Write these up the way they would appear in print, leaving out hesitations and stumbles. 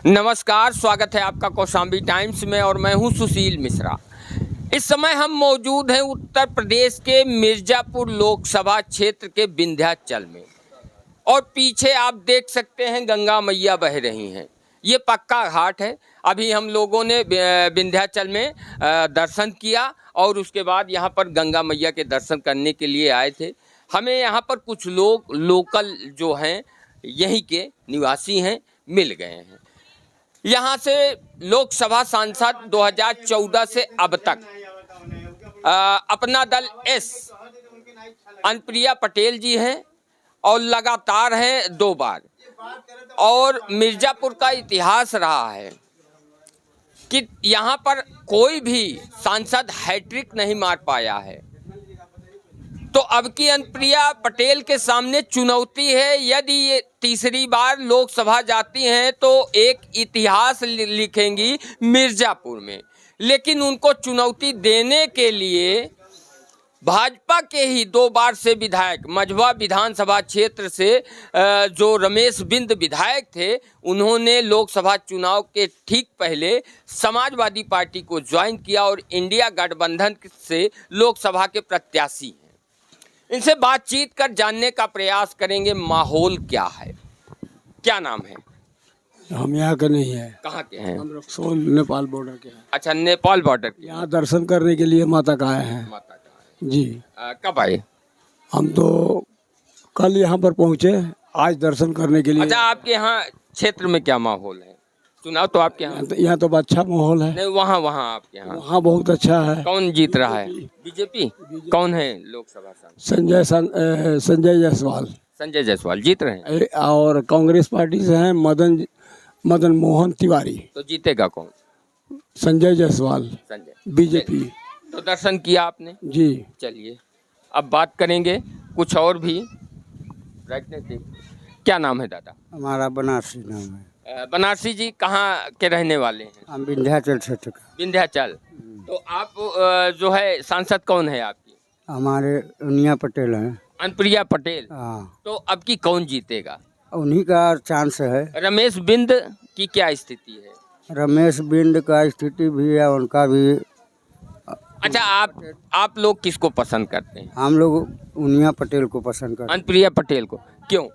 नमस्कार, स्वागत है आपका कौशाम्बी टाइम्स में और मैं हूं सुशील मिश्रा। इस समय हम मौजूद हैं उत्तर प्रदेश के मिर्जापुर लोकसभा क्षेत्र के विंध्याचल में और पीछे आप देख सकते हैं गंगा मैया बह रही हैं। ये पक्का घाट है। अभी हम लोगों ने विंध्याचल में दर्शन किया और उसके बाद यहाँ पर गंगा मैया के दर्शन करने के लिए आए थे। हमें यहाँ पर कुछ लोग लोकल जो हैं यहीं के निवासी हैं मिल गए हैं। यहाँ से लोकसभा सांसद 2014 से अब तक अपना दल एस अनुप्रिया पटेल जी हैं और लगातार हैं 2 बार। और मिर्जापुर का इतिहास रहा है कि यहाँ पर कोई भी सांसद हैट्रिक नहीं मार पाया है। तो अब की अनुप्रिया पटेल के सामने चुनौती है। यदि ये तीसरी बार लोकसभा जाती हैं तो एक इतिहास लिखेंगी मिर्जापुर में। लेकिन उनको चुनौती देने के लिए भाजपा के ही 2 बार से विधायक मझवा विधानसभा क्षेत्र से जो रमेश बिंद विधायक थे, उन्होंने लोकसभा चुनाव के ठीक पहले समाजवादी पार्टी को ज्वाइन किया और इंडिया गठबंधन से लोकसभा के प्रत्याशी हैं। इनसे बातचीत कर जानने का प्रयास करेंगे माहौल क्या है। क्या नाम है? हम यहाँ के नहीं है। कहाँ के हैं? हम रक्सौल नेपाल बॉर्डर के हैं। अच्छा, नेपाल बॉर्डर के। यहाँ दर्शन करने के लिए माता का आए हैं। माता का है। जी। कब आए? हम तो कल यहाँ पर पहुँचे, आज दर्शन करने के लिए। अच्छा, आपके यहाँ क्षेत्र में क्या माहौल है? चुनाव तो आपके यहाँ तो अच्छा माहौल है। नहीं, वहाँ आपके यहाँ वहाँ बहुत अच्छा है। कौन जीत रहा है? बीजेपी। कौन है लोकसभा सांसद? संजय जायसवाल। संजय जायसवाल जीत रहे हैं। और कांग्रेस पार्टी से हैं मदन मोहन तिवारी। तो जीतेगा कौन? संजय जायसवाल, संजय। बीजेपी। तो दर्शन किया आपने? जी। चलिए अब बात करेंगे कुछ और भी। क्या नाम है दादा? हमारा बनारसी नाम है। बनारसी जी कहाँ के रहने वाले हैं? हम विंध्याचल क्षेत्र का। विंध्याचल। तो आप जो है सांसद कौन है आपकी? हमारे अनुप्रिया पटेल हैं। अनुप्रिया पटेल। हाँ। तो अब की कौन जीतेगा? उन्हीं का चांस है। रमेश बिंद की क्या स्थिति है? रमेश बिंद का स्थिति भी है, उनका भी। अच्छा, आप लोग किसको पसंद करते हैं? हम लोग अनुप्रिया पटेल को पसंद करते हैं। अनुप्रिया पटेल को क्यों?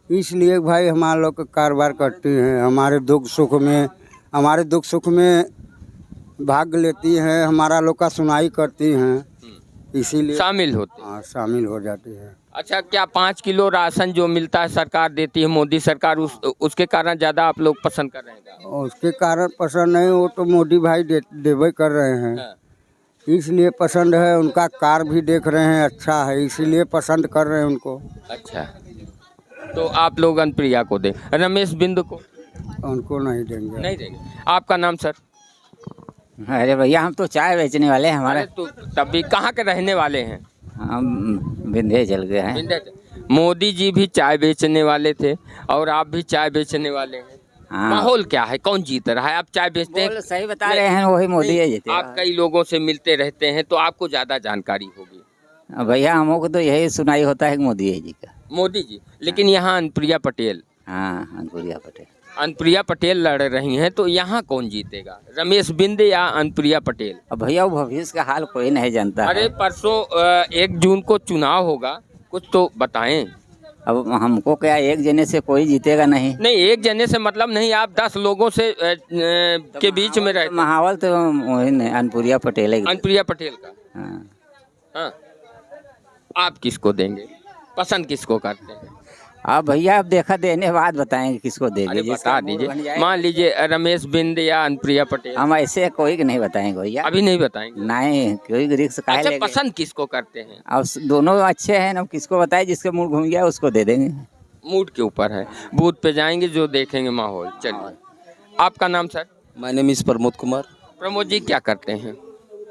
इसलिए भाई हमारे लोग का कारोबार करती हैं, हमारे दुख सुख में भाग लेती हैं, हमारा लोग का सुनाई करती हैं, इसीलिए शामिल होते हैं। हाँ, शामिल हो जाती है। अच्छा, क्या 5 किलो राशन जो मिलता है सरकार देती है, मोदी सरकार, उसके कारण ज्यादा आप लोग पसंद कर रहे हैं? उसके कारण पसंद नहीं, वो तो मोदी भाई देवे कर रहे हैं। हाँ। इसलिए पसंद है। उनका कार भी देख रहे हैं, अच्छा है, इसीलिए पसंद कर रहे हैं उनको। अच्छा, तो आप लोग अनुप्रिया को दें, रमेश बिंद को? उनको नहीं देंगे। नहीं देंगे। आपका नाम सर? अरे भैया, हम तो चाय बेचने वाले हैं। हमारे तो तब भी कहाँ के रहने वाले हैं? हम विंध्याचल के हैं। विंध्याचल। मोदी जी भी चाय बेचने वाले थे और आप भी चाय बेचने वाले हैं। हाँ। माहौल क्या है? कौन जीत रहा है? आप चाय बेचते हैं? सही बता रहे हैं, वही मोदी है जीते। आप कई लोगों से मिलते रहते हैं तो आपको ज्यादा जानकारी होगी। भैया, हमको तो यही सुनाई होता है कि मोदी है जी का। मोदी जी। लेकिन यहाँ अनुप्रिया पटेल। हाँ, अनुप्रिया पटेल। अनुप्रिया पटेल लड़ रही हैं, तो यहाँ कौन जीतेगा? रमेश बिंद या अनुप्रिया पटेल? अब भैया, वो भविष्य का हाल कोई नहीं जानता। अरे परसों 1 जून को चुनाव होगा, कुछ तो बताएं। अब हमको क्या, एक जने से कोई जीतेगा नहीं। नहीं, एक जने से मतलब नहीं, आप 10 लोगों से के बीच में रहते। माहौल तो वही नहीं, अनुप्रिया पटेल है। अनुप्रिया पटेल का। हाँ। हाँ। आप किसको देंगे? पसंद किसको करते हैं? अब भैया, अब देखा देने बाद बताएंगे किसको देंगे। अरे बता दीजिए। मान लीजिए रमेश बिंद या अनुप्रिया पटेल। हम ऐसे कोई के नहीं बताएंगे भैया। अभी नहीं बताएंगे? नहीं, कोई रिस्क काहे अच्छा, लेंगे। पसंद किसको करते हैं? अब दोनों अच्छे हैं ना, किसको बताए, जिसके मूड घूम गया उसको दे देंगे। मूड के ऊपर है, बूथ पे जाएंगे जो देखेंगे माहौल। चलिए, आपका नाम sir? My name is Pramod Kumar. Pramod ji क्या करते हैं?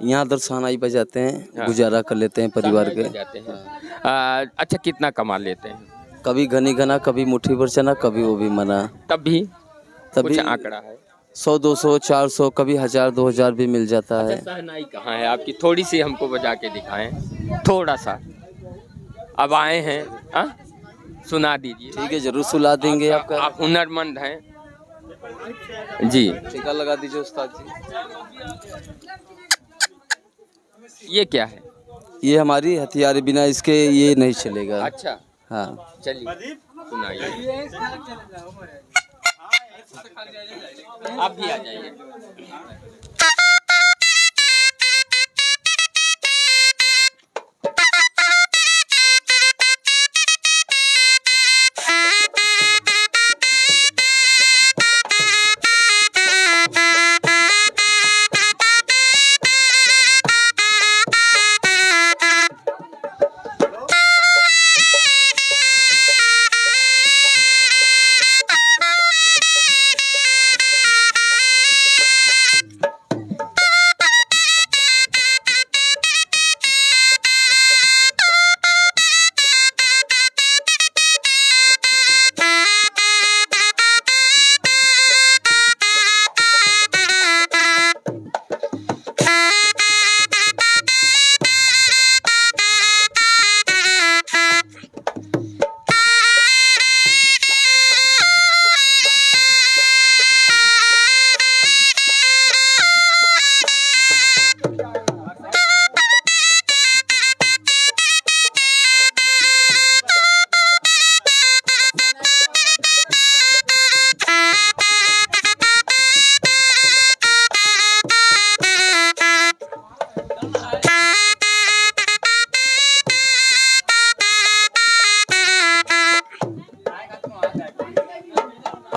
यहाँ दरसाना ही बजाते हैं। हाँ। गुजारा कर लेते हैं परिवार के। जाते हैं। अच्छा, कितना कमा लेते हैं? कभी घनी घना, कभी मुट्ठी भर चना, कभी वो भी मना। तभी तभी आंकड़ा है 100, 200, 400, कभी 1000, 2000 भी मिल जाता है। अच्छा, सहनाई कहाँ है आपकी? थोड़ी सी हमको बजा के दिखाएं, थोड़ा सा। अब आए हैं, हाँ, सुना दीजिए। ठीक है, जरूर सुला देंगे आपका। आप हुनरमंद हैं। जी, ठेका लगा दीजिए उस्ताद जी। ये क्या है? ये हमारी हथियार, बिना इसके ये नहीं चलेगा। अच्छा, हाँ, चलिए सुनाइए। आप भी आ जाइए।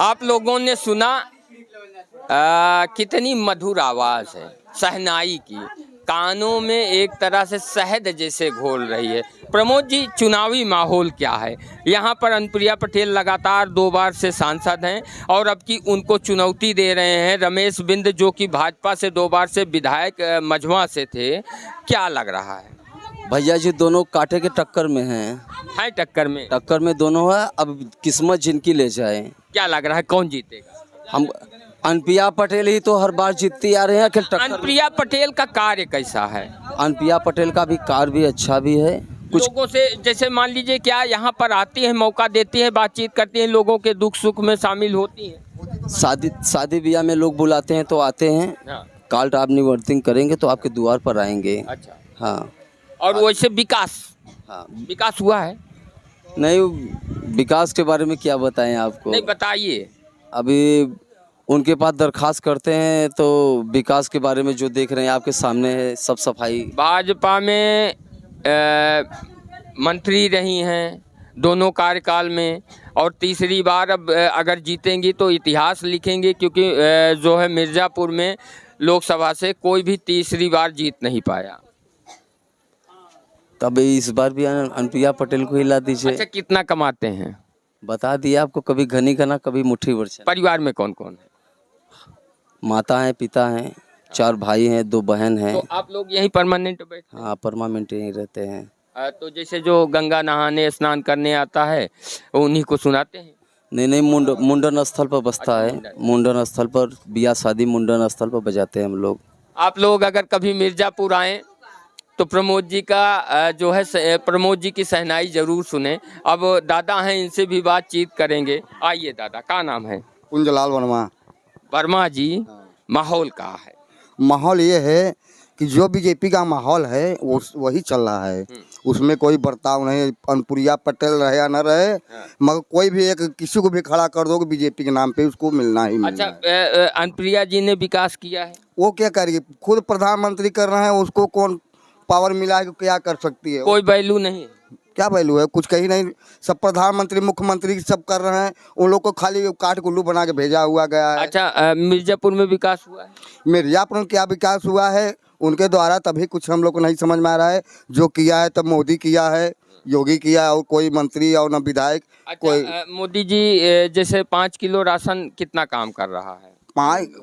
आप लोगों ने सुना कितनी मधुर आवाज है शहनाई की, कानों में एक तरह से शहद जैसे घोल रही है। प्रमोद जी, चुनावी माहौल क्या है यहाँ पर? अनुप्रिया पटेल लगातार 2 बार से सांसद हैं और अब की उनको चुनौती दे रहे हैं रमेश बिंद, जो कि भाजपा से 2 बार से विधायक मझवा से थे। क्या लग रहा है? भैया जी दोनों कांटे के टक्कर में हैं। है टक्कर में? टक्कर में दोनों है, अब किस्मत जिनकी ले जाए। क्या लग रहा है कौन जीतेगा? हम अनुप्रिया पटेल ही तो हर बार जीतती आ रहे हैं। कि टक्कर अनुप्रिया पटेल का कार्य कैसा है? अनुप्रिया पटेल का भी कार्य भी अच्छा भी है। कुछ लोगों से जैसे मान लीजिए क्या यहाँ पर आती है, मौका देती है, बातचीत करती है, लोगों के दुख सुख में शामिल होती है? शादी ब्याह में लोग बुलाते हैं तो आते हैं। हाँ। कार्ड आप निवर्तिंग करेंगे तो आपके द्वार पर आएंगे। अच्छा। हाँ। और वैसे विकास, हाँ, विकास हुआ है? नहीं, विकास के बारे में क्या बताएं आपको? नहीं बताइए। अभी उनके पास दरखास्त करते हैं तो विकास के बारे में जो देख रहे हैं आपके सामने है, सब सफाई। भाजपा में मंत्री रही हैं दोनों कार्यकाल में और तीसरी बार अब अगर जीतेंगी तो इतिहास लिखेंगे, क्योंकि जो है मिर्ज़ापुर में लोकसभा से कोई भी तीसरी बार जीत नहीं पाया। तब इस बार भी अनुप्रिया पटेल को हिला दीजिए। अच्छा, कितना कमाते हैं? बता दिया आपको, कभी घनी घना कभी मुट्ठी भर। परिवार में कौन कौन है? माता है, पिता हैं, 4 भाई हैं, 2 बहन हैं। तो आप लोग यहीं परमानेंट बैठते हैं? हाँ, परमानेंट यहीं रहते हैं। तो जैसे जो गंगा नहाने स्नान करने आता है उन्हीं को सुनाते हैं? नहीं, मुंडन स्थल पर बसता है। मुंडन स्थल पर, बियाह शादी मुंडन स्थल पर बजाते हैं हम लोग। आप लोग अगर कभी मिर्ज़ापुर आएँ तो प्रमोद जी का जो है प्रमोद जी की शहनाई जरूर सुने। अब दादा हैं, इनसे भी बातचीत करेंगे। आइए दादा, क्या नाम है? कुंजलाल वर्मा। वर्मा जी, माहौल का है? माहौल ये है कि जो बीजेपी का माहौल है वो वही चल रहा है, उसमें कोई बर्ताव नहीं। अनुप्रिया पटेल रहे या न रहे, मगर कोई भी एक किसी को भी खड़ा कर दो बीजेपी के नाम पे, उसको मिलना ही मिलना। अच्छा, अनुप्रिया जी ने विकास किया है? वो क्या करेगी? खुद प्रधानमंत्री कर रहे हैं, उसको कौन पावर मिला है, क्या कर सकती है? कोई वैल्यू नहीं? क्या वैल्यू है? कुछ कहीं नहीं। सब मुख्यमंत्री सब कर रहे हैं, उन लोग को खाली काट कुल्लू बना के भेजा हुआ गया है। अच्छा, मिर्ज़ापुर में विकास हुआ है? मिर्ज़ापुर में क्या विकास हुआ है उनके द्वारा, तभी कुछ हम लोग को नहीं समझ में आ रहा है। जो किया है तब मोदी किया है, योगी किया है, और कोई मंत्री और न विधायक। अच्छा, कोई मोदी जी जैसे 5 किलो राशन कितना काम कर रहा है?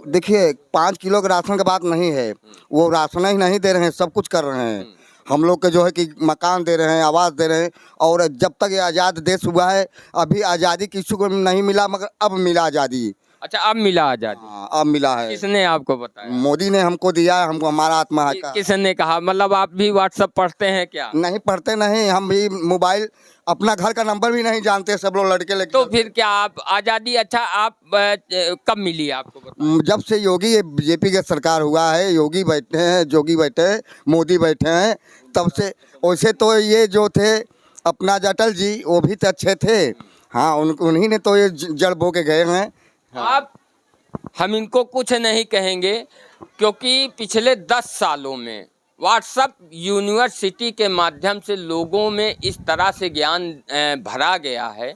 देखिए, 5 किलो के राशन की बात नहीं है, वो राशन ही नहीं दे रहे हैं, सब कुछ कर रहे हैं। हम लोग के जो है कि मकान दे रहे हैं, आवास दे रहे हैं। और जब तक ये आज़ाद देश हुआ है, अभी आज़ादी किसी को नहीं मिला, मगर अब मिला आज़ादी। अच्छा, अब मिला आजादी? हाँ, अब मिला है। किसने आपको बताया? मोदी ने हमको दिया है, हमको हमारा आत्मा का। किसने कहा? मतलब आप भी व्हाट्सएप पढ़ते हैं क्या? नहीं पढ़ते नहीं, हम भी मोबाइल अपना घर का नंबर भी नहीं जानते, सब लोग लड़के लड़के। तो फिर क्या आप आजादी, अच्छा आप कब मिली आपको बताओ? जब से योगी ये बीजेपी का सरकार हुआ है, योगी बैठे हैं, जोगी बैठे हैं, मोदी बैठे हैं, तब से। वैसे तो ये जो थे अपना अटल जी, वो भी तो अच्छे थे। हाँ, उन्हीं ने तो ये जड़ बो के गए हैं। आप, हम इनको कुछ नहीं कहेंगे क्योंकि पिछले 10 सालों में व्हाट्सएप यूनिवर्सिटी के माध्यम से लोगों में इस तरह से ज्ञान भरा गया है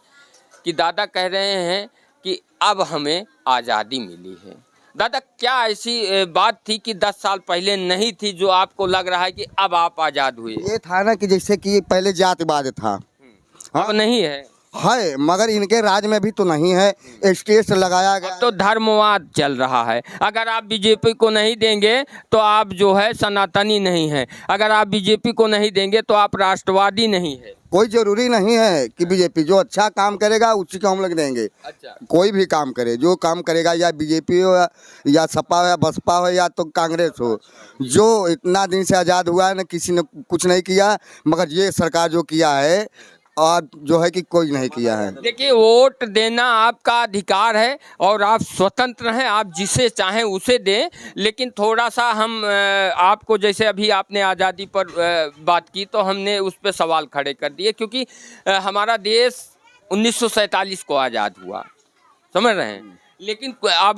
कि दादा कह रहे हैं कि अब हमें आज़ादी मिली है। दादा, क्या ऐसी बात थी कि 10 साल पहले नहीं थी जो आपको लग रहा है कि अब आप आज़ाद हुए? ये था ना कि जैसे कि पहले जातिवाद था, अब नहीं है। है, मगर इनके राज में भी तो नहीं है। स्टेज लगाया गया, अब तो धर्मवाद चल रहा है। अगर आप बीजेपी को नहीं देंगे तो आप जो है सनातनी नहीं है, अगर आप बीजेपी को नहीं देंगे तो आप राष्ट्रवादी नहीं है। कोई जरूरी नहीं है कि बीजेपी जो अच्छा काम करेगा उसी को हम लोग देंगे। अच्छा, कोई भी काम करे, जो काम करेगा, या बीजेपी हो या सपा हो या बसपा हो या तो कांग्रेस हो, जो इतना दिन से आज़ाद हुआ है ना, किसी ने कुछ नहीं किया, मगर ये सरकार जो किया है और जो है कि कोई नहीं किया है। देखिए, वोट देना आपका अधिकार है और आप स्वतंत्र हैं, आप जिसे चाहें उसे दें। लेकिन थोड़ा सा हम आपको, जैसे अभी आपने आज़ादी पर बात की तो हमने उस पर सवाल खड़े कर दिए क्योंकि हमारा देश 1947 को आज़ाद हुआ, समझ रहे हैं। लेकिन अब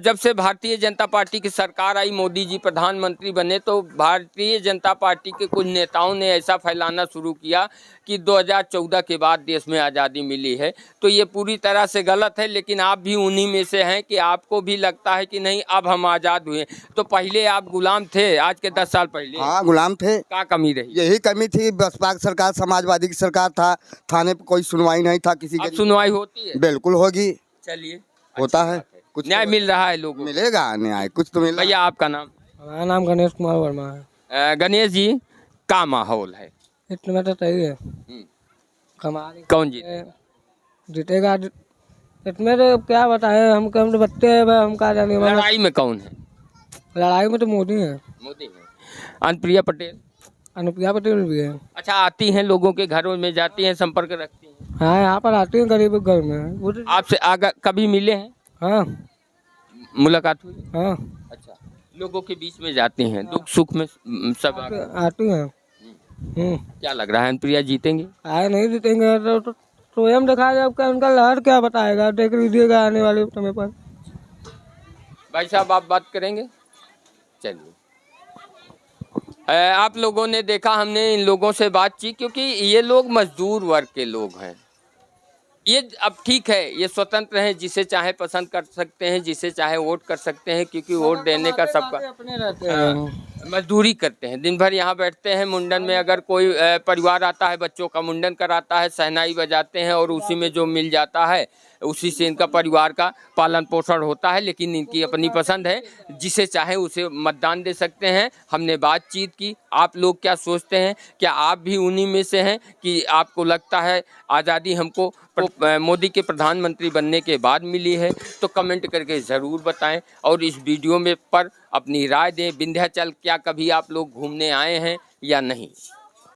जब से भारतीय जनता पार्टी की सरकार आई, मोदी जी प्रधानमंत्री बने, तो भारतीय जनता पार्टी के कुछ नेताओं ने ऐसा फैलाना शुरू किया कि 2014 के बाद देश में आज़ादी मिली है। तो ये पूरी तरह से गलत है, लेकिन आप भी उन्हीं में से हैं कि आपको भी लगता है कि नहीं अब हम आज़ाद हुए। तो पहले आप गुलाम थे, आज के 10 साल पहले? हाँ, गुलाम थे। क्या कमी रही? यही कमी थी, बसपा की सरकार, समाजवादी की सरकार था, थाने पे कोई सुनवाई नहीं था किसी अब की। सुनवाई होती है? बिल्कुल होगी। चलिए, होता अच्छी है, बात कुछ न्याय तो मिल रहा है लोगों को। मिलेगा न्याय, कुछ तो मिलेगा। भैया, आपका नाम? हमारा नाम गणेश कुमार वर्मा है। गणेश जी, क्या माहौल है? इतने तो सही है, कमाल कौन जीते? जीतेगा। इसमें तो क्या बताएं, हम तो बच्चे हैं, हम कहा जाने। लड़ाई में कौन है? लड़ाई में तो मोदी है। मोदी है। अनुप्रिया पटेल? अनुप्रिया पटेल भी है। अच्छा, आती हैं लोगों के घरों में, जाती हैं, संपर्क रखती हैं? हाँ, यहाँ पर आती हैं गरीब घर में। वो तो- आपसे आगे कभी मिले हैं? हाँ मुलाकात हुई? हाँ, अच्छा, लोगों के बीच में जाती हैं, दुख सुख में सब आती हैं। क्या लग रहा है अनुप्रिया जीतेंगे? आए नहीं जीतेंगे तो स्वयं दिखा जाए, क्या उनका लहर क्या बताएगा, देख लीजिएगा आने वाले समय पर। भाई साहब, आप बात करेंगे? चलिए, आप लोगों ने देखा, हमने इन लोगों से बात की क्योंकि ये लोग मजदूर वर्ग के लोग हैं। ये अब ठीक है, ये स्वतंत्र हैं, जिसे चाहे पसंद कर सकते हैं, जिसे चाहे वोट कर सकते हैं, क्योंकि वोट देने का सबका अपने रहते हैं। मजदूरी करते हैं, दिन भर यहाँ बैठते हैं। मुंडन में अगर कोई परिवार आता है, बच्चों का मुंडन कराता है, शहनाई बजाते हैं और उसी में जो मिल जाता है उसी से इनका परिवार का पालन पोषण होता है। लेकिन इनकी अपनी पसंद है, जिसे चाहे उसे मतदान दे सकते हैं। हमने बातचीत की, आप लोग क्या सोचते हैं? क्या आप भी उन्हीं में से हैं कि आपको लगता है आज़ादी हमको मोदी के प्रधानमंत्री बनने के बाद मिली है? तो कमेंट करके ज़रूर बताएं और इस वीडियो में पर अपनी राय दें। विंध्याचल क्या कभी आप लोग घूमने आए हैं या नहीं?